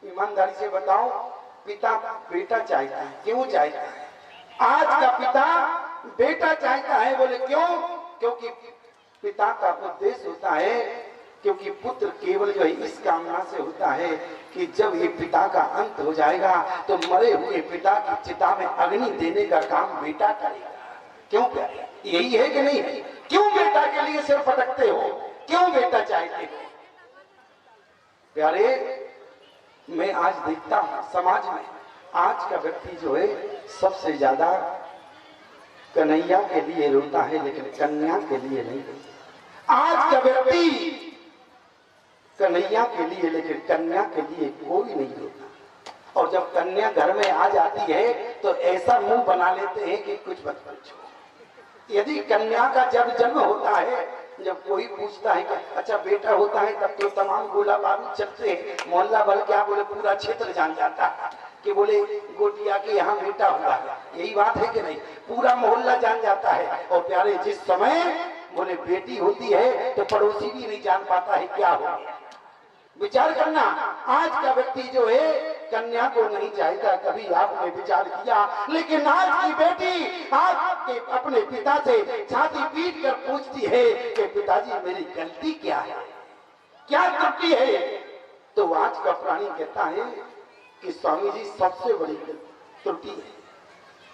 ईमानदारी से बताओ, पिता बेटा चाहता है, क्यों चाहता है? आज का पिता बेटा चाहता है, बोले क्यों? क्योंकि पिता का उद्देश्य होता है, क्योंकि पुत्र केवल जो है इस कामना से होता है कि जब ये पिता का अंत हो जाएगा तो मरे हुए पिता की चिता में अग्नि देने का काम बेटा करेगा। क्यों प्यारे? यही है कि नहीं है? क्यों बेटा के लिए सिर फटकते हो? क्यों बेटा चाहते हो? प्यारे, मैं आज देखता हूं समाज में आज का व्यक्ति जो है सबसे ज्यादा कन्हैया के लिए रोता है, लेकिन कन्या के लिए नहीं रोता। आज का व्यक्ति कन्हैया के लिए, लेकिन कन्या के लिए कोई नहीं रोता। और जब कन्या घर में आ जाती है तो ऐसा मुंह बना लेते हैं कि कुछ मत पूछो। यदि कन्या का जब जन्म होता है, जब कोई पूछता है कि अच्छा बेटा होता है, तब तो तमाम गोला बारूद चलते हैं, मोहल्ला भर क्या बोले पूरा क्षेत्र जान जाता है कि बोले गोटिया के यहाँ बेटा हुआ है। यही बात है कि नहीं? पूरा मोहल्ला जान जाता है। और प्यारे, जिस समय बोले बेटी होती है तो पड़ोसी भी नहीं जान पाता है क्या हो। विचार करना, आज का व्यक्ति जो है कन्या को नहीं चाहता। कभी आपने विचार किया? लेकिन आज की बेटी आपके अपने पिता से छाती पीट कर पूछती है कि पिताजी मेरी गलती क्या है, क्या त्रुटि है? तो आज का प्राणी कहता है कि स्वामी जी सबसे बड़ी त्रुटि है।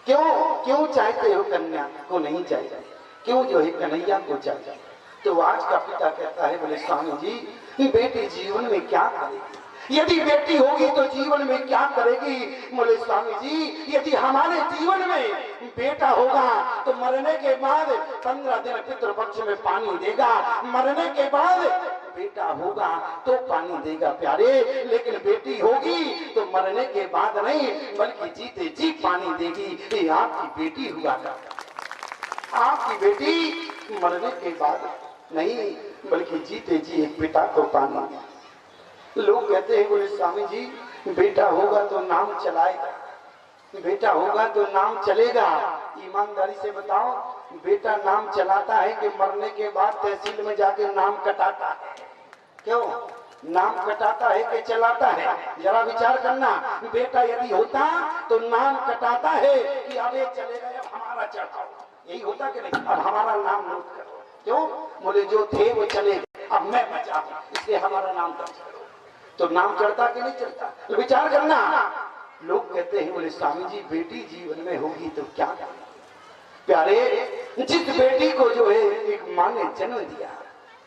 क्यों चाहते हो कन्या को नहीं चाहते? क्यों जो है कन्हैया को चाहते? तो आज का पिता कहता है, बोले स्वामी जी बेटी जीवन में क्या करेगी? यदि बेटी होगी तो जीवन में क्या करेगी? बोले स्वामी जी यदि हमारे जीवन में बेटा होगा तो मरने के बाद 15 दिन पितृपक्ष में पानी देगा, मरने के बाद बेटा होगा तो पानी देगा प्यारे, लेकिन बेटी होगी तो मरने के बाद नहीं बल्कि जीते जी पानी देगी। ये आपकी बेटी हुआ करता। आपकी बेटी मरने के बाद नहीं बल्कि जीते जी एक पिता को पानी। लोग कहते हैं, बोले स्वामी जी बेटा होगा तो नाम चलाएगा, बेटा होगा तो नाम चलेगा। ईमानदारी से बताओ, बेटा नाम चलाता है कि मरने के बाद तहसील में जाके नाम कटाता है? क्यों नाम कटाता है कि चलाता है? जरा विचार करना। बेटा यदि होता तो नाम कटाता है कि अब ये चलेगा, अब हमारा चढ़ाओ। यही होता कि नहीं? अब हमारा नाम नोट करो। क्यों? बोले जो थे वो चले, अब मैं बचा हूं इसलिए हमारा नाम दर्ज करो। तो नाम चढ़ता कि नहीं चढ़ता? विचार करना। लोग कहते हैं, बोले स्वामी जी बेटी जीवन में होगी तो क्या करना? प्यारे, जिस बेटी को जो है एक माँ ने जन्म दिया,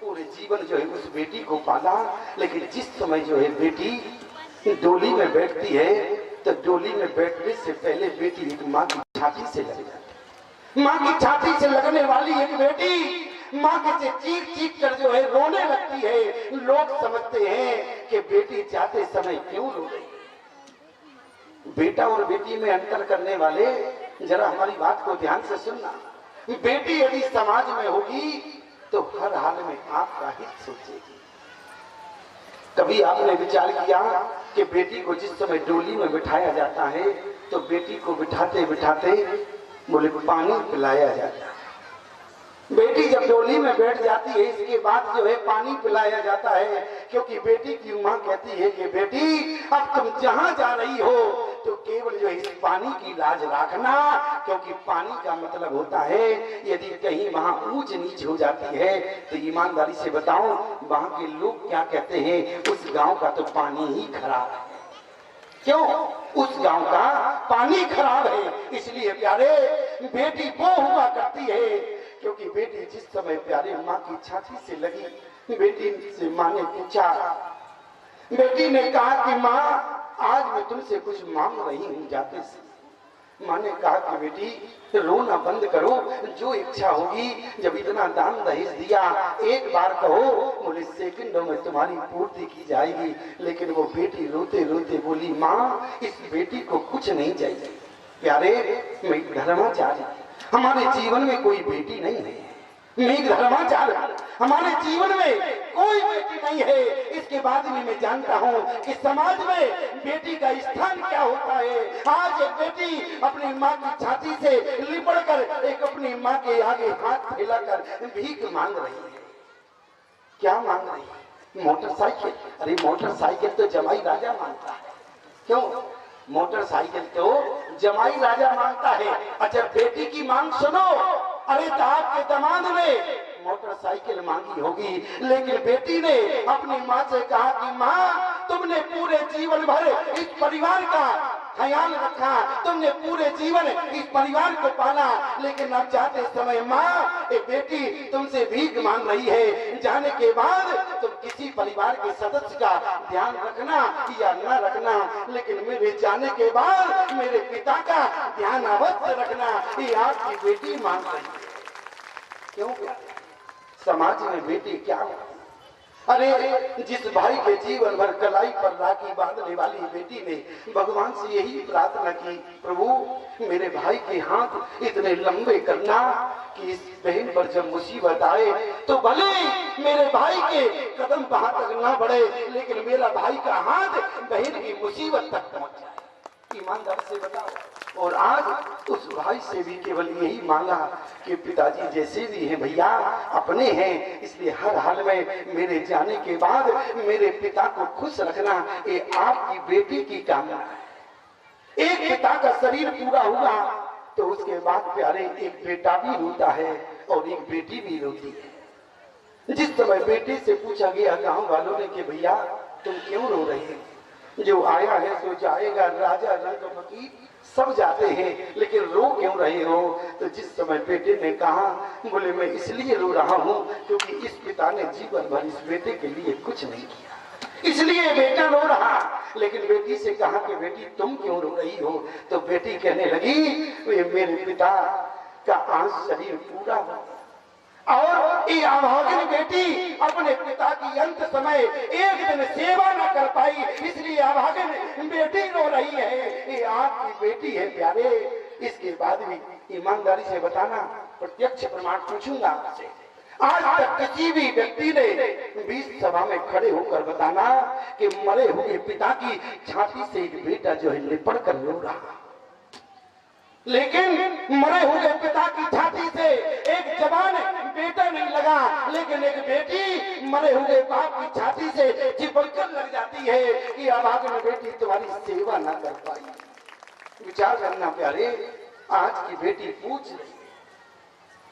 पूरे जीवन जो है उस बेटी को पाला, लेकिन जिस समय जो है बेटी डोली में बैठती है तो डोली में बैठने से पहले बेटी एक माँ की छाती से लग जाती है। माँ की छाती से लगने वाली एक बेटी माँ के से चीख चीख कर जो है रोने लगती है। लोग समझते हैं कि बेटी जाते समय क्यों रो रही है। बेटा और बेटी में अंतर करने वाले जरा हमारी बात को ध्यान से सुनना। बेटी यदि समाज में होगी तो हर हाल में आपका हित सोचेगी। कभी आपने विचार किया कि बेटी को जिस समय डोली में बिठाया जाता है तो बेटी को बिठाते बिठाते बोले पानी पिलाया जाता है। बेटी जब डोली में बैठ जाती है इसके बाद जो है पानी पिलाया जाता है, क्योंकि बेटी की माँ कहती है कि बेटी अब तुम जहाँ जा रही हो तो केवल जो इस पानी की लाज रखना, क्योंकि पानी का मतलब होता है यदि कहीं वहाँ ऊंच नीच हो जाती है तो ईमानदारी से बताओ वहाँ के लोग क्या कहते हैं, उस गांव का तो पानी ही खराब है। क्यों? उस गांव का पानी खराब है। इसलिए प्यारे बेटी वो हुआ करती है, क्योंकि बेटी जिस समय प्यारे माँ की छाती से लगी, बेटी से माँ ने पूछा, बेटी ने कहा कि माँ आज मैं तुमसे कुछ मांग रही हूँ जाते से। माँ ने कहा कि बेटी रोना बंद करो, जो इच्छा होगी, जब इतना दान दहेज दिया एक बार कहो, बोले सेकंडों में तुम्हारी पूर्ति की जाएगी। लेकिन वो बेटी रोते रोते बोली, माँ इस बेटी को कुछ नहीं चाहिए। प्यारे मैं धर्माचार्य, हमारे जीवन में कोई बेटी नहीं है, मैं धर्माचार्य, हमारे जीवन में कोई बेटी नहीं है। इसके बाद भी मैं जानता हूँ कि समाज में बेटी का स्थान क्या होता है। आज एक बेटी अपनी माँ की छाती से लिपट कर एक अपनी माँ के आगे हाथ फैलाकर भीख मांग रही है। क्या मांग रही है? मोटरसाइकिल। अरे मोटरसाइकिल तो जमाई राजा मांगता है, क्यों? मोटरसाइकिल तो जमाई राजा मांगता है। अच्छा बेटी की मांग सुनो, अरे दाद के दामाद ने मोटरसाइकिल मांगी होगी, लेकिन बेटी ने अपनी माँ से कहा कि माँ तुमने पूरे जीवन भर इस परिवार का ख्याल रखा, तुमने पूरे जीवन इस परिवार को पाला, लेकिन अब जाते समय माँ एक बेटी तुमसे भीख मांग रही है, जाने के बाद तुम किसी परिवार के सदस्य का ध्यान रखना या न रखना, लेकिन मेरे जाने के बाद मेरे पिता का ध्यान अवश्य रखना, ये आपकी बेटी मांग रही है। क्यों? समाज में बेटी क्या है? अरे जिस भाई के जीवन भर कलाई पर राखी बांधने वाली बेटी ने भगवान से यही प्रार्थना की, प्रभु मेरे भाई के हाथ इतने लंबे करना कि इस बहन पर जब मुसीबत आए तो भले मेरे भाई के कदम वहां तक ना बढ़े, लेकिन मेरा भाई का हाथ बहन की मुसीबत तक पहुंच जाए। ईमानदार से बताओ। और आज उस भाई से भी केवल यही मांगा कि पिताजी जैसे भी हैं भैया अपने हैं, इसलिए हर हाल में मेरे जाने के बाद मेरे पिता को खुश रखना, ये आपकी बेटी की कामना है। एक पिता का शरीर पूरा हुआ तो उसके बाद प्यारे एक बेटा भी रोता है और एक बेटी भी रोती है। जिस समय बेटे से पूछा गया गांव वालों ने कि भैया तुम क्यों रो रहे हैं? जो आया है सो जाएगा, राजा रंग फकीर सब जाते हैं, लेकिन रो क्यों रहे हो? तो जिस समय बेटे ने कहा, बोले मैं इसलिए रो रहा हूँ क्योंकि इस पिता ने जीवन भर इस बेटे के लिए कुछ नहीं किया, इसलिए बेटा रो रहा। लेकिन बेटी से कहा कि बेटी तुम क्यों रो रही हो? तो बेटी कहने लगी मेरे पिता का आज शरीर पूरा हो और ये अभागिन बेटी अपने पिता की अंत समय एक दिन सेवा न कर पाई, इसलिए अभागिन बेटी रो रही है। ये आपकी बेटी है प्यारे। इसके बाद भी ईमानदारी से बताना, प्रत्यक्ष प्रमाण पूछूंगा आपसे, आज तक किसी भी व्यक्ति ने बीच सभा में खड़े होकर बताना कि मरे हुए पिता की छाती से एक बेटा जो है लिपट कर रो रहा, लेकिन मरे हुए पिता की छाती से एक जवान बेटा नहीं लगा, लेकिन एक बेटी मरे हुए बाप की छाती से चिपक कर लग जाती है कि अभागिन बेटी तुम्हारी सेवा ना कर पाई। विचार करना प्यारे, आज की बेटी पूछ रही है।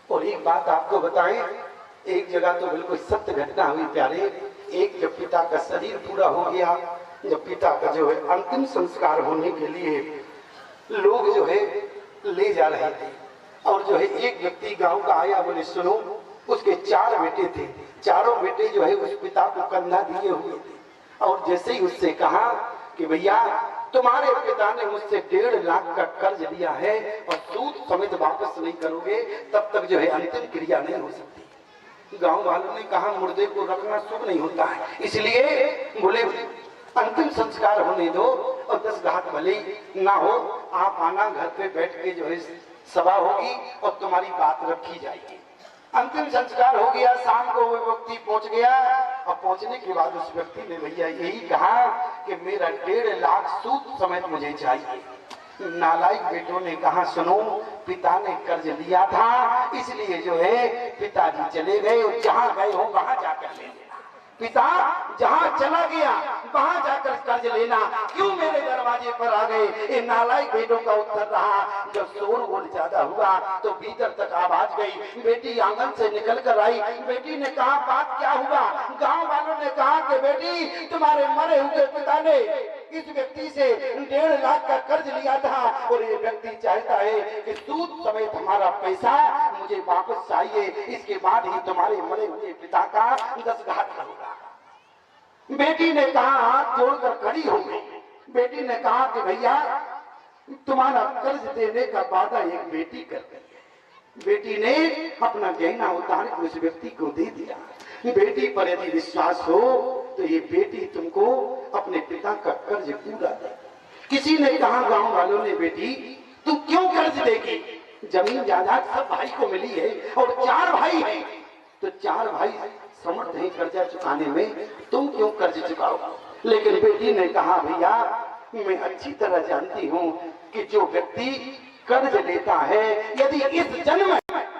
और एक बात आपको बताएं, एक जगह तो बिल्कुल सत्य घटना हुई प्यारे। एक जब पिता का शरीर पूरा हो गया, जब पिता का जो है अंतिम संस्कार होने के लिए लोग जो है ले जा रहे थे, और जो है एक व्यक्ति गांव का आया, बोले सुनो उसके 4 बेटे थे, चारों बेटे जो है उस पिता को कंधा दिए हुए थे, और जैसे ही उससे कहा कि भैया तुम्हारे पिता ने मुझसे 1.5 लाख का कर्ज लिया है और सूद समेत वापस नहीं करोगे तब तक जो है अंतिम क्रिया नहीं हो सकती। गांव वालों ने कहा मुर्दे को रखना शुभ नहीं होता है, इसलिए बोले अंतिम संस्कार होने दो और 10 घाट भले ना हो, आप आना घर पे बैठ के जो है सभा होगी और तुम्हारी बात रखी जाएगी। अंतिम संस्कार हो गया, शाम को वो व्यक्ति पहुंच गया, और पहुंचने के बाद उस व्यक्ति ने भैया यही कहा कि मेरा 1.5 लाख सूद समेत मुझे चाहिए। नालायक बेटों ने कहा सुनो पिता ने कर्ज लिया था, इसलिए जो है पिताजी चले गए और जहां गए हो वहां जाकर ले लेना। पिता जहां चला गया वहां जाकर कर्ज लेना, क्यों मेरे दरवाजे पर आ गए? ये नालायक बेटों का उत्तर रहा। जब शोरगुल ज्यादा हुआ तो भीतर तक आवाज गई, बेटी आंगन से निकल कर आई। बेटी ने कहा बात क्या हुआ? गांव वालों ने कहा कि बेटी तुम्हारे मरे हुए पिता ने इस व्यक्ति से 1.5 लाख का कर्ज लिया था और ये व्यक्ति चाहता है कि सूद समेत हमारा पैसा मुझे वापस चाहिए, इसके बाद ही तुम्हारे मरे हुए पिता का 10 घाट होगा। बेटी ने कहा, हाथ जोड़कर खड़ी हो गई। बेटी ने कहा कि भैया तुम्हारा कर्ज देने का वादा एक बेटी कर गई है। बेटी ने अपना गहना उतार के उस व्यक्ति को दे दिया। बेटी पर यदि विश्वास हो तो ये बेटी तुमको अपने पिता का कर्ज पूरा दे। किसी ने कहा गांव वालों ने, बेटी तू क्यों कर्ज देगी? जमीन जायदाद सब भाई को मिली है और 4 भाई हैं, तो 4 भाई समर्थ हैं कर्जा चुकाने में, तुम क्यों कर्ज चुकाओ? लेकिन बेटी ने कहा भैया मैं अच्छी तरह जानती हूँ कि जो व्यक्ति कर्ज लेता है यदि इस जन्म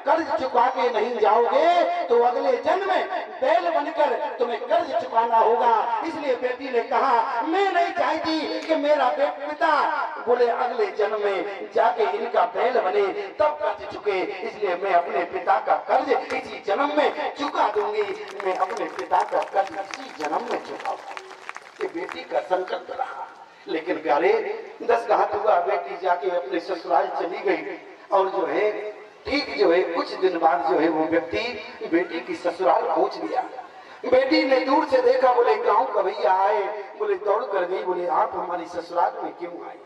कर्ज चुका के नहीं जाओगे तो अगले जन्म में बैल बनकर तुम्हें कर्ज चुकाना होगा। इसलिए बेटी ने कहा मैं नहीं चाहती कि मेरा पिता बोले अगले जन्म में जाके इनका बैल बने तब कर्ज चुके, इसलिए मैं अपने पिता का कर्ज इसी जन्म में चुका दूंगी। मैं अपने पिता का कर्ज इसी जन्म में चुकाऊंगी। ये बेटी का संकल्प रहा। लेकिन प्यारे 10 घात हुआ, बेटी जाके अपने ससुराल चली गई और जो है ठीक जो है कुछ दिन बाद जो है वो व्यक्ति बेटी की ससुराल पहुंच गया। बेटी ने दूर से देखा, बोले गांव का भैया आए, बोले दौड़ कर गई, बोले आप हमारी ससुराल में क्यों आए,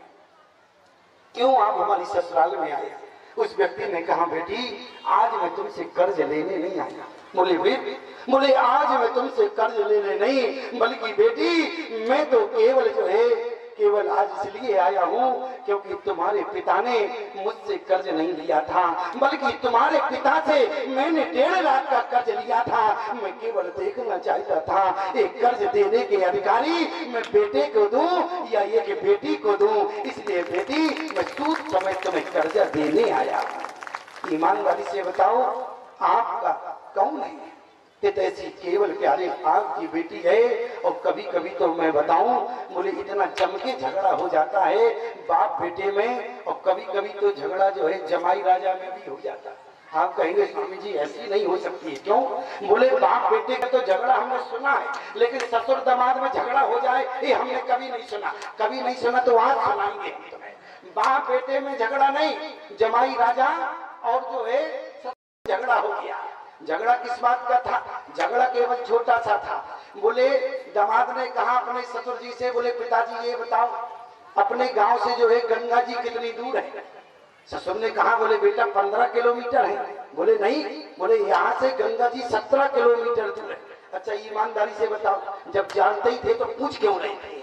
क्यों आप हमारी ससुराल में आए। उस व्यक्ति ने कहा बेटी आज मैं तुमसे कर्ज लेने नहीं आया। बोले फिर, बोले आज मैं तुमसे कर्ज लेने नहीं बल्कि बेटी मैं तो केवल जो है केवल आज इसलिए आया हूँ क्योंकि तुम्हारे पिता ने मुझसे कर्ज नहीं लिया था, बल्कि तुम्हारे पिता से मैंने 1.5 लाख का कर्ज लिया था। मैं केवल देखना चाहता था एक कर्ज देने के अधिकारी मैं बेटे को दूं या ये कि बेटी को दूं। इसलिए बेटी मैं सूद समेत तुम्हें कर्जा देने आया। ईमानदारी से बताओ आपका कौन है? ऐसी केवल प्यारे आपकी बेटी है। और कभी कभी तो मैं बताऊं बोले इतना जम के झगड़ा हो जाता है बाप बेटे में, और कभी कभी तो झगड़ा जो है जमाई राजा में भी हो जाता है। आप कहेंगे स्वामी जी ऐसी नहीं हो सकती है, क्यों? बोले बाप बेटे का तो झगड़ा हमने सुना है, लेकिन ससुर दामाद में झगड़ा हो जाए ये हमने कभी नहीं सुना। कभी नहीं सुना तो आज सुनाएंगे हम तुम्हें। बाप बेटे में झगड़ा नहीं, जमाई राजा और जो है झगड़ा हो गया। झगड़ा किस बात का था? झगड़ा केवल छोटा सा था। बोले दामाद ने कहा अपने ससुर जी से, बोले पिताजी ये बताओ अपने गांव से जो है गंगा जी कितनी दूर है? ससुर ने कहा बोले बेटा 15 किलोमीटर है। बोले नहीं, बोले यहाँ से गंगा जी 17 किलोमीटर दूर है। अच्छा ईमानदारी से बताओ जब जानते ही थे तो पूछ क्यों रहे थे?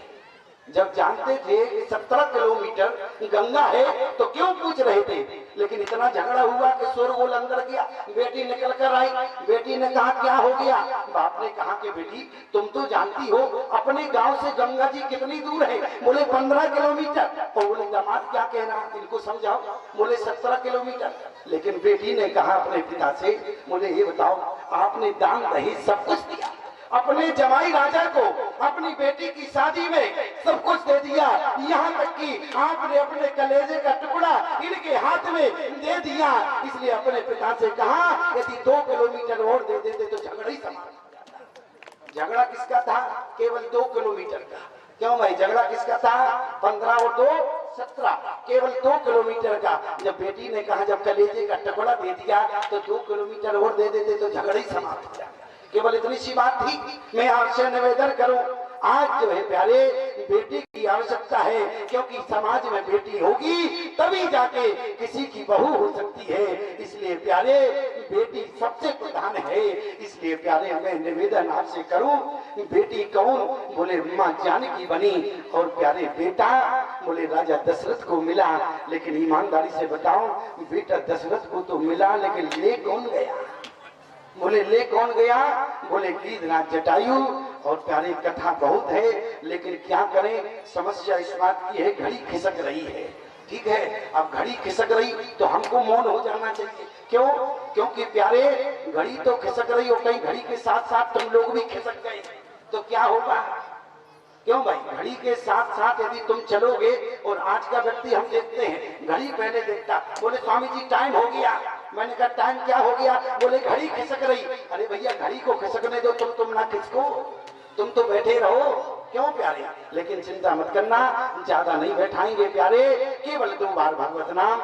जब जानते थे कि 17 किलोमीटर गंगा है तो क्यों पूछ रहे थे? लेकिन इतना झगड़ा हुआ कि शोरगुल अंदर गया। बेटी निकल कर आई, बेटी ने कहा क्या हो गया? बाप ने कहा कि बेटी तुम तो जानती हो अपने गांव से गंगा जी कितनी दूर है? बोले 15 किलोमीटर। और बोले दामाद क्या कहना, इनको समझाओ। बोले 17 किलोमीटर। लेकिन बेटी ने कहा अपने पिता से, बोले ये बताओ आपने दान दहेज सब कुछ दिया, अपने जमाई राजा को अपनी बेटी की शादी में सब कुछ दे दिया, यहाँ तक कि आपने अपने कलेजे का टुकड़ा इनके हाथ में दे दिया। इसलिए अपने पिता से कहा यदि 2 किलोमीटर और दे देते तो झगड़ा ही समाप्त हो जाता। झगड़ा किसका था? केवल 2 किलोमीटर का। क्यों भाई झगड़ा किसका था? 15 और 2 17, केवल 2 किलोमीटर का। जब बेटी ने कहा जब कलेजे का टुकड़ा दे दिया तो 2 किलोमीटर और दे देते तो झगड़ा ही समाप्त हो जाता। केवल इतनी सी बात थी। मैं आपसे निवेदन करूं आज जो है प्यारे बेटी की आवश्यकता है, क्योंकि समाज में बेटी होगी तभी जाके किसी की बहू हो सकती है। इसलिए प्यारे बेटी सबसे प्रधान है। इसलिए प्यारे मैं निवेदन आपसे करूं बेटी कौन? बोले माँ जानकी बनी और प्यारे बेटा बोले राजा दशरथ को मिला। लेकिन ईमानदारी से बताओ बेटा दशरथ को तो मिला लेकिन ले कौन गया? बोले ले कौन गया? बोले गीधराज जटायु। और प्यारी कथा बहुत है लेकिन क्या करें, समस्या इस बात की है घड़ी खिसक रही है। ठीक है, अब घड़ी खिसक रही तो हमको मौन हो जाना चाहिए। क्यों? क्योंकि प्यारे घड़ी तो खिसक रही हो, कहीं घड़ी के साथ साथ तुम लोग भी खिसक गए तो क्या होगा? क्यों भाई? घड़ी के साथ साथ यदि तुम चलोगे, और आज का व्यक्ति हम देखते हैं घड़ी पहले देखता, बोले स्वामी जी टाइम हो गया। मैंने कहा टाइम क्या हो गया? बोले घड़ी खिसक रही। अरे भैया घड़ी को खिसकने दो, तुम ना खिसको, तुम तो बैठे रहो। क्यों प्यारे? लेकिन चिंता मत करना, ज्यादा नहीं बैठाएंगे प्यारे, केवल 2 बार भगवत नाम